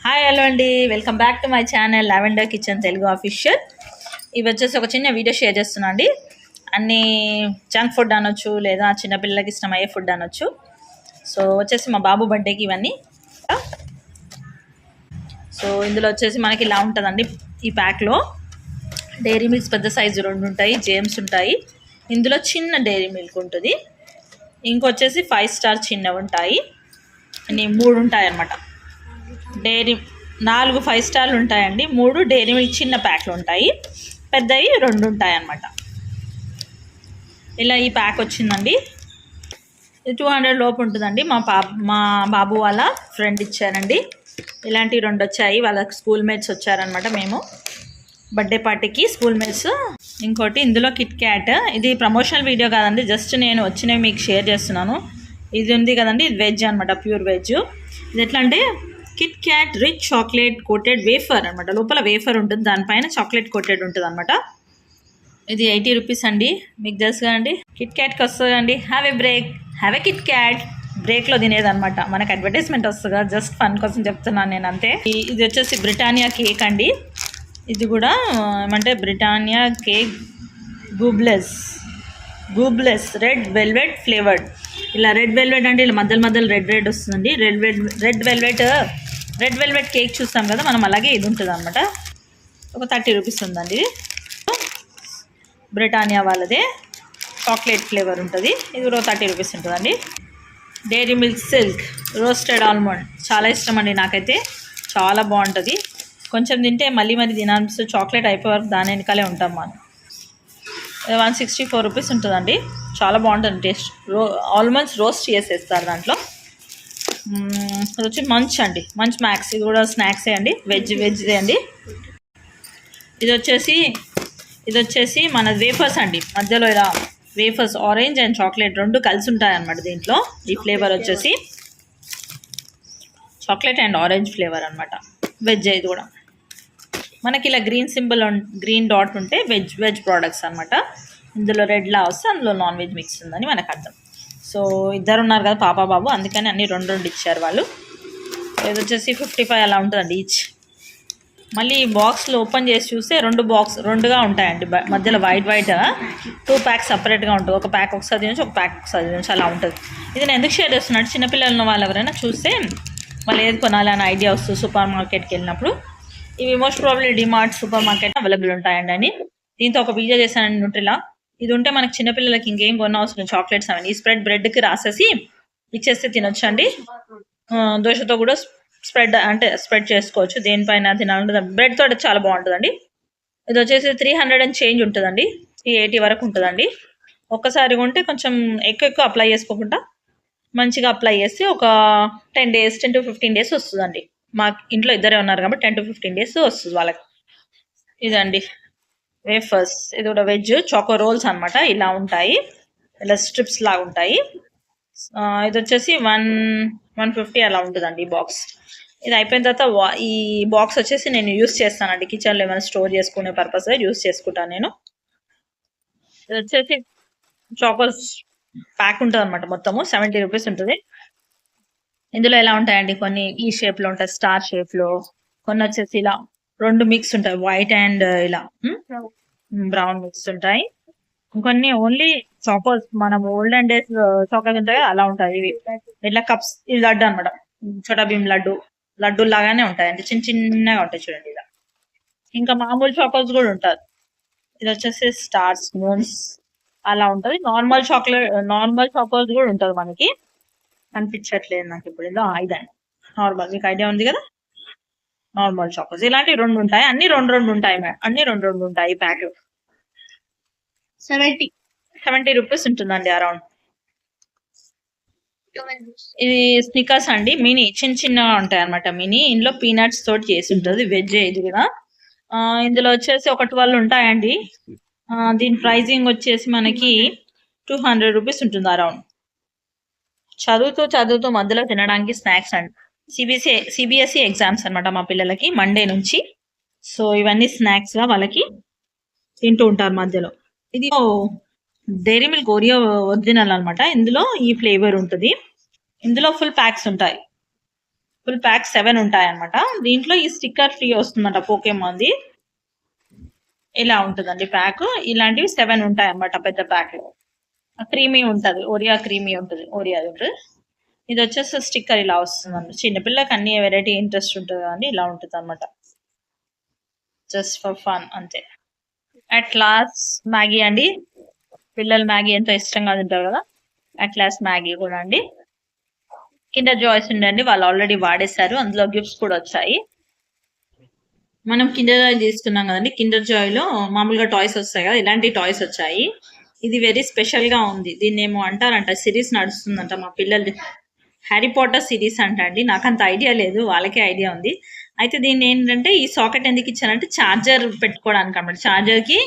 Hi hello అండి, welcome back to my channel lavender kitchen Telugu official. ఇవి వచ్చేసి ఒక చిన్న వీడియో షేర్ చేస్తున్నా అండి. అన్నీ జంక్ ఫుడ్ అనొచ్చు, లేదా చిన్నపిల్లలకి ఇష్టమయ్యే ఫుడ్ అనొచ్చు. సో వచ్చేసి మా బాబు బర్త్డేకి ఇవన్నీ. సో ఇందులో వచ్చేసి మనకి ఇలా ఉంటుందండి. ఈ ప్యాక్లో డైరీ మిల్క్స్ పెద్ద సైజు 2 ఉంటాయి, జేమ్స్ ఉంటాయి. ఇందులో చిన్న డైరీ మిల్క్ ఉంటుంది. ఇంకొచ్చేసి 5 స్టార్ చిన్నవి ఉంటాయి. అన్నీ 3 ఉంటాయి అన్నమాట. డైరీ 4 5 స్టార్లు ఉంటాయండి, 3 డైరీ మిల్క్ చిన్న ప్యాక్లు ఉంటాయి, పెద్దవి 2 ఉంటాయి అన్నమాట. ఇలా ఈ ప్యాక్ వచ్చిందండి. 200 లోపు ఉంటుందండి. మా బాబు వాళ్ళ ఫ్రెండ్ ఇచ్చారండి. ఇలాంటివి 2 వచ్చాయి. వాళ్ళ స్కూల్ మేట్స్ వచ్చారనమాట. మేము బర్త్డే పార్టీకి స్కూల్ మేట్స్. ఇంకోటి ఇందులో కిట్ క్యాట్. ఇది ప్రమోషనల్ వీడియో కాదండి, జస్ట్ నేను వచ్చినవి మీకు షేర్ చేస్తున్నాను. ఇది ఉంది కదండి, ఇది వెజ్ అనమాట, ప్యూర్ వెజ్. ఇది ఎట్లా అంటే Kit Kat rich chocolate coated wafer అనమాట. లోపల వేఫర్ ఉంటుంది, దానిపైన చాక్లెట్ కోటెడ్ ఉంటుంది అనమాట. ఇది 80 రూపీస్ అండి. మీకు తెలుసు కదండి కిట్ క్యాట్కి వస్తుంది అండి, have a break, have a KitKat. బ్రేక్లో తినేదనమాట. మనకు అడ్వర్టైజ్మెంట్ వస్తుందా, జస్ట్ ఫన్ కోసం చెప్తున్నాను నేను అంతే. ఇది వచ్చేసి బ్రిటానియా కేక్ అండి. ఇది కూడా ఏమంటే Britannia cake Gobbles red velvet flavoured. ఇలా రెడ్ వెల్వెట్ అంటే ఇలా మధ్యలో రెడ్ వస్తుందండి. రెడ్ వెల్వెట్ కేక్ చూస్తాం కదా మనం, అలాగే ఇది ఉంటుంది అనమాట. ఒక 30 రూపీస్ ఉందండి. బ్రిటానియా వాళ్ళదే చాక్లెట్ ఫ్లేవర్ ఉంటుంది. ఇది కూడా 30 రూపీస్ ఉంటుందండి. Dairy Milk Silk roasted almond చాలా ఇష్టం అండి నాకైతే, చాలా బాగుంటుంది. కొంచెం తింటే మళ్ళీ తినాల్సి, చాక్లెట్ అయిపోయే వరకు దాని వెనకాలే ఉంటాం మనం. 164 రూపీస్ ఉంటుందండి. చాలా బాగుంటుంది టేస్ట్. ఆల్మండ్స్ రోస్ట్ చేసేస్తారు దాంట్లో. ఇది వచ్చి మంచ్ అండి, మంచ్ మ్యాక్స్. ఇది కూడా స్నాక్సే అండి, వెజ్దే అండి. ఇది వచ్చేసి మన వేఫర్స్ అండి. మధ్యలో ఇలా వేఫర్స్ ఆరెంజ్ అండ్ చాక్లెట్ 2 కలిసి ఉంటాయి అన్నమాట దీంట్లో. ఈ ఫ్లేవర్ వచ్చేసి చాక్లెట్ అండ్ ఆరెంజ్ ఫ్లేవర్ అనమాట. వెజ్. ఇది కూడా మనకి ఇలా గ్రీన్ డాట్ ఉంటే వెజ్ ప్రోడక్ట్స్ అనమాట. ఇందులో రెడ్లా వస్తే అందులో నాన్ వెజ్ మిక్స్ ఉందని మనకు అర్థం. సో ఇద్దరు ఉన్నారు కదా పాప బాబు, అందుకని అన్ని 2 ఇచ్చారు వాళ్ళు. ఇది వచ్చేసి 55 అలా ఉంటుందండి ఈచ్. మళ్ళీ ఈ బాక్స్లో ఓపెన్ చేసి చూస్తే 2గా ఉంటాయండి. మధ్యలో వైట్ 2 ప్యాక్స్ సపరేట్గా ఉంటుంది. ఒక ప్యాక్ ఒకసారి తినచ్చు, ఒక ప్యాక్ ఒకసారి తినచ్చు, అలా ఉంటుంది. ఇది నేను ఎందుకు షేర్ చేస్తున్నాను, చిన్నపిల్లలు ఉన్న వాళ్ళు ఎవరైనా చూస్తే వాళ్ళు ఏది కొనాలి అని ఐడియా వస్తుంది సూపర్ మార్కెట్కి వెళ్ళినప్పుడు. ఇవి most probably DMart, super market available ఉంటాయండి అని. దీంతో ఒక వీడియో చేశానండి న్యూట్రిలా. ఇది ఉంటే మనకి చిన్నపిల్లలకి ఇంకేం కొనవసరం, చాక్లెట్స్ అవన్నీ స్ప్రెడ్ బ్రెడ్కి రాసేసి ఇచ్చేస్తే తినొచ్చు అండి. దోశతో కూడా స్ప్రెడ్ చేసుకోవచ్చు, దేనిపైన తినాలంటే బ్రెడ్ తోటి చాలా బాగుంటుందండి. ఇది వచ్చేసి 300 అండ్ చేంజ్ ఉంటుందండి, 380 వరకు ఉంటుందండి. ఒక్కసారి కొంటే కొంచెం ఎక్కువ అప్లై చేసుకోకుండా మంచిగా అప్లై చేస్తే ఒక 10 to 15 డేస్ వస్తుందండి. మా ఇంట్లో ఇద్దరే ఉన్నారు కాబట్టి 10 to 15 డేస్ వస్తుంది వాళ్ళకి. ఇదండి వేఫర్స్. ఇది కూడా వెజ్ చాకో రోల్స్ అనమాట. ఇలా ఉంటాయి, ఇలా స్ట్రిప్స్ లాగా ఉంటాయి. ఇది వచ్చేసి 150 అలా ఉంటుందండి ఈ బాక్స్. ఇది అయిపోయిన తర్వాత ఈ బాక్స్ వచ్చేసి నేను యూస్ చేస్తానండి, కిచెన్లో ఏమైనా స్టోర్ చేసుకునే పర్పస్గా యూస్ చేసుకుంటాను నేను. ఇది వచ్చేసి చాకోస్ ప్యాక్ ఉంటుంది అనమాట, మొత్తము 70 రూపీస్ ఉంటుంది. ఇందులో ఎలా ఉంటాయండి, కొన్ని ఈ షేప్లో ఉంటాయి, స్టార్ షేప్లో. కొన్ని వచ్చేసి ఇలా 2 మిక్స్ ఉంటాయి, వైట్ అండ్ ఇలా బ్రౌన్ మిక్స్ ఉంటాయి. ఇంకొన్ని ఓన్లీ చాకోస్, మనం ఓల్డెన్ డేస్ చాకోస్ ఉంటాయి అలా ఉంటాయి. ఇవి ఇట్లా కప్స్, ఇది లడ్డు అనమాట, చోటా భీమ్ లడ్డు లాగానే ఉంటాయండి, చిన్నగా ఉంటాయి చూడండి ఇలా. ఇంకా మామూలు చాకోస్ కూడా ఉంటారు. ఇది వచ్చేసి స్టార్స్, మూన్స్ అలా ఉంటుంది. నార్మల్ చాకోస్ కూడా ఉంటుంది మనకి, కనిపించట్లేదు నాకు ఇప్పుడు. ఇలా ఇదండి నార్మల్, మీకు ఐడియా ఉంది కదా, నార్మల్ చాకోస్. ఇలాంటివి 2 ఉంటాయి, అన్ని 2 ఉంటాయి, అన్ని 2 ఉంటాయి. ఈ ప్యాక్ 70 రూపీస్ ఉంటుందండి అరౌండ్. ఇది స్నికర్స్ అండి, మినీ, చిన్నగా ఉంటాయి అనమాట, మినీ. ఇందులో పీనట్స్ తోటి చేసి ఉంటుంది, వెజ్. ఇది కూడా ఇందులో వచ్చేసి ఒక 12 ఉంటాయండి. దీని ప్రైజింగ్ వచ్చేసి మనకి 200 రూపీస్ ఉంటుంది అరౌండ్. చదువుతూ మధ్యలో తినడానికి స్నాక్స్ అండి. సిబిఎస్ఈ ఎగ్జామ్స్ అనమాట మా పిల్లలకి, మండే నుంచి. సో ఇవన్నీ స్నాక్స్గా వాళ్ళకి తింటూ ఉంటారు మధ్యలో. ఇది డైరీ మిల్క్ ఓరియో ఒరిజినల్ అనమాట. ఇందులో ఈ ఫ్లేవర్ ఉంటుంది. ఇందులో ఫుల్ ప్యాక్స్ ఉంటాయి, ఫుల్ ప్యాక్ 7 ఉంటాయన్నమాట. దీంట్లో ఈ స్టిక్కర్ ఫ్రీ వస్తుందంట పోకేమాన్ది. ఇలా ఉంటుందండి ప్యాక్. ఇలాంటివి 7 ఉంటాయి అన్నమాట పెద్ద ప్యాక్. క్రీమీ ఉంటుంది, ఓరియా క్రీమీ ఉంటుంది, ఓరియా ఉంటుంది. ఇది వచ్చేసి స్టిక్కర్ ఇలా వస్తుందండి. చిన్నపిల్లకి అన్ని వెరైటీ ఇంట్రెస్ట్ ఉంటుంది కానీ ఇలా ఉంటుంది అనమాట. జస్ట్ ఫర్ ఫన్ అంతే. అట్ లాస్ట్ మ్యాగీ అండి. పిల్లలు మ్యాగీ ఎంతో ఇష్టంగా తింటారు కదా, అట్ లాస్ట్ మ్యాగీ కూడా అండి. కిండర్ జాయ్స్ ఉండండి, వాళ్ళు ఆల్రెడీ వాడేశారు. అందులో గిఫ్ట్స్ కూడా వచ్చాయి. మనం కిండర్ జాయ్ తీసుకున్నాం కదండి. కిండర్ జాయ్ లో మామూలుగా టాయ్స్ వస్తాయి కదా, ఇలాంటి టాయ్స్ వచ్చాయి. ఇది వెరీ స్పెషల్ గా ఉంది. దీన్ని ఏమో అంటారంట, సిరీస్ నడుస్తుందంట మా పిల్లలు. హ్యారీ పాటర్ సిరీస్ అంట అండి. నాకంత ఐడియా లేదు, వాళ్ళకే ఐడియా ఉంది. అయితే దీన్ని ఏంటంటే ఈ సాకెట్ ఎందుకు ఇచ్చారంటే ఛార్జర్ పెట్టుకోవడానికి అనమాట. ఛార్జర్ కి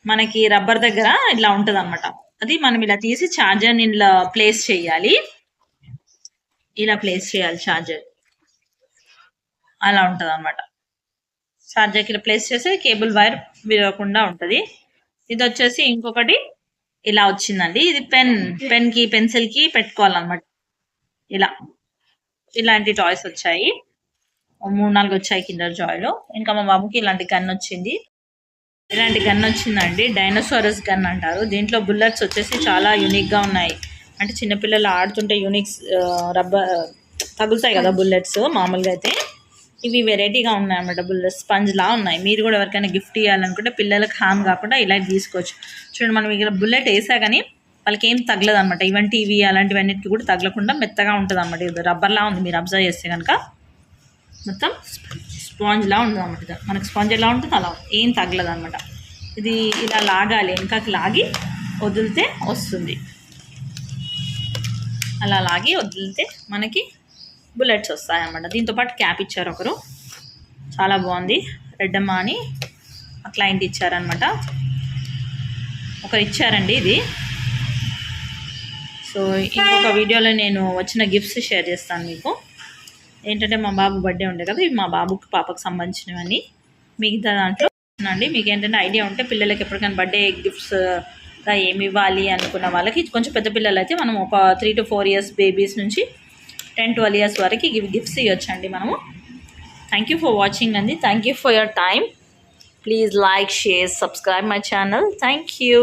మనకి రబ్బర్ దగ్గర ఇట్లా ఉంటది అనమాట. అది మనం ఇలా తీసి ఛార్జర్ ని ఇలా ప్లేస్ చేయాలి. ఇలా ప్లేస్ చేయాలి ఛార్జర్. అలా ఉంటది అనమాట. ఛార్జర్ కి ప్లేస్ చేస్తే కేబుల్ వైర్ విరగకుండా ఉంటది. ఇది వచ్చేసి ఇంకొకటి ఇలా వచ్చిందండి. ఇది పెన్ కి పెన్సిల్ కి పెట్టుకోవాలన్నమాట. ఇలా ఇలాంటి టాయ్స్ వచ్చాయి. 3-4 వచ్చాయి కిండర్ జాయ్ లో. ఇంకా మా బాబుకి ఇలాంటి గన్ వచ్చింది. ఇలాంటి గన్ వచ్చిందండి, డైనోసారస్ గన్ అంటారు. దీంట్లో బుల్లెట్స్ వచ్చేసి చాలా యూనిక్ గా ఉన్నాయి. అంటే చిన్నపిల్లలు ఆడుతుంటే యూనిక్స్ రబ్బర్ తగులుతాయి కదా బుల్లెట్స్. మామూలుగా అయితే ఇవి వెరైటీగా ఉన్నాయి అన్నమాట. బుల్లెట్ స్పంజ్ లా ఉన్నాయి. మీరు కూడా ఎవరికైనా గిఫ్ట్ ఇవ్వాలనుకుంటే పిల్లలకు హామ్ కాకుండా ఇలా తీసుకోవచ్చు. చూడండి, మనం ఇక్కడ బుల్లెట్ వేసా కానీ వాళ్ళకి ఏం తగలదు అనమాట. ఈవెన్ టీవీ అలాంటివన్నిటికి కూడా తగలకుండా మెత్తగా ఉంటుంది అన్నమాట. ఇది రబ్బర్ లా ఉంది, మీరు అబ్జర్వ్ చేస్తే కనుక మొత్తం స్పాంజ్ లా ఉంటుంది అన్నమాట. మనకు స్పాంజ్ ఎలా ఉంటుంది అలా ఏం తగలదు అనమాట. ఇది ఇలా లాగాలి, వెనకకి లాగి వదిలితే వస్తుంది. అలా లాగి వదిలితే మనకి బుల్లెట్స్ వస్తాయి అన్నమాట. దీంతో పాటు క్యాప్ ఇచ్చారు ఒకరు, చాలా బాగుంది. రెడ్డమ్మ అని ఆ క్లయింట్ ఇచ్చారనమాట. ఒకరు ఇచ్చారండి ఇది. సో ఇంకొక వీడియోలో నేను వచ్చిన గిఫ్ట్స్ షేర్ చేస్తాను మీకు. ఏంటంటే మా బాబు బర్త్డే ఉండే కదా, ఇవి మా బాబుకి పాపకు సంబంధించినవన్నీ. మిగతా దాంట్లో అండి మీకు ఏంటంటే ఐడియా ఉంటే పిల్లలకి ఎప్పటికైనా బర్త్డే గిఫ్ట్స్గా ఏమి ఇవ్వాలి అనుకున్న వాళ్ళకి, కొంచెం పెద్ద పిల్లలు అయితే మనం ఒక 3 to 4 years బేబీస్ నుంచి 10-12 years వరకు గిఫ్ట్స్ ఇవ్వచ్చండి మనము. థ్యాంక్ యూ ఫర్ వాచింగ్ అండి. Thank you for your time. Please like, share, subscribe my channel. Thank you.